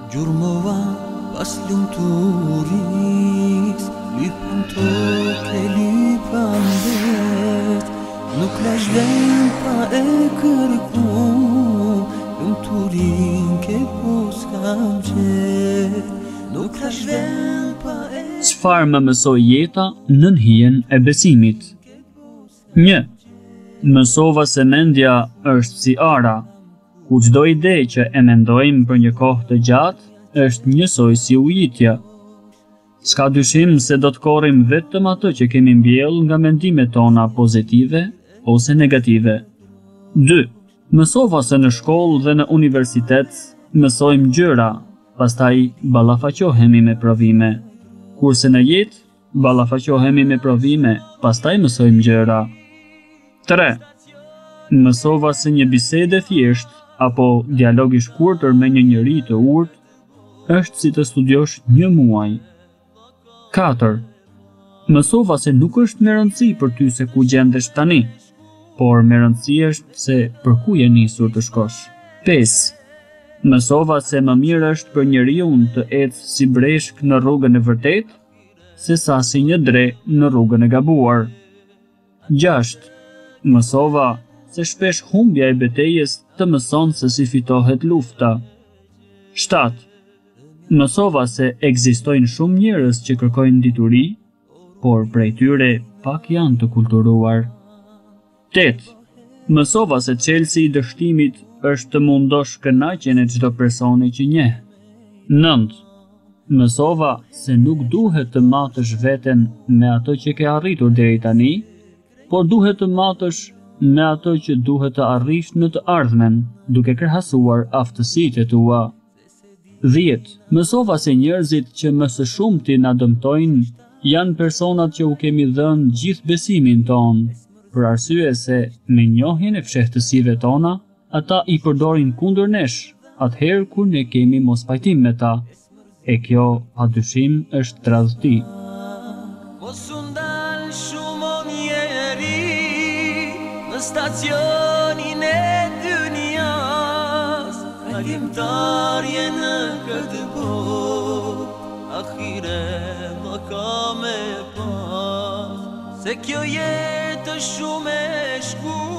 Gjurmova pas lumturis, lypën toke, lypën vet. Nuk lash vend pa e kërku, lumturin ke po s'kam qet. Nuk lash vend pa e... Çfarë më mësoi jeta nën hijen e besimit? 1. Mësova se mendja është si ara, ku çdo ide që e mendojmë për një kohë të gjatë është njësoj si ujitja. S'ka dyshim se do të korrim vetëm atë që kemi mbjell nga mendimet tona pozitive ose negative. 2. Mësova se në shkollë dhe në universitet mësojmë gjëra, pastaj ballafaqohemi me provime. Kurse në jetë ballafaqohemi me provime, pastaj mësojmë gjëra. 3. Mësova se një bisedë thjesht apo dialog i shkurtër me një njeri të urtë është si të studiosh një muaj. 4. Mësova se nuk është me rëndësi për ty se ku gjendesh tani, por me rëndësi është se për ku je nisur të shkosh. 5. Mësova se më mirë është për njeriu të ecë si breshk në rrugën e vërtetë, se sa si një dre në rrugën e gabuar. 6. Mësova se shpesh humbja e betejës të mëson se si fitohet lufta. 7. Mësova se ekzistojnë shumë njerëz që kërkojnë dituri, por prej tyre pak janë të kulturuar. 8. Mësova se çelësi i dështimit është të mundosh kënaqjen e çdo personi që njeh. 9. Mësova se nuk duhet të matësh veten me ato që ke arritur deri tani, por duhet të matësh me ato që duhet të arrish në të ardhmen, duke krahasuar aftësitë tua. 10. Mësova se njerëzit që më së shumti na dëmtojnë janë personat që u kemi dhënë gjithë besimin tonë, për arsye se me njohjen e fshehtësive tona, ata i përdorin kundër nesh, atëherë kur ne kemi mos pajtim me ta. E kjo padyshim është tradhti. Mos u ndal shumë o njeri në stacionin e dynjas, kalimtarje në këtë botë, akhire më ka me pas, se kjo jetë shumë e shkurtër.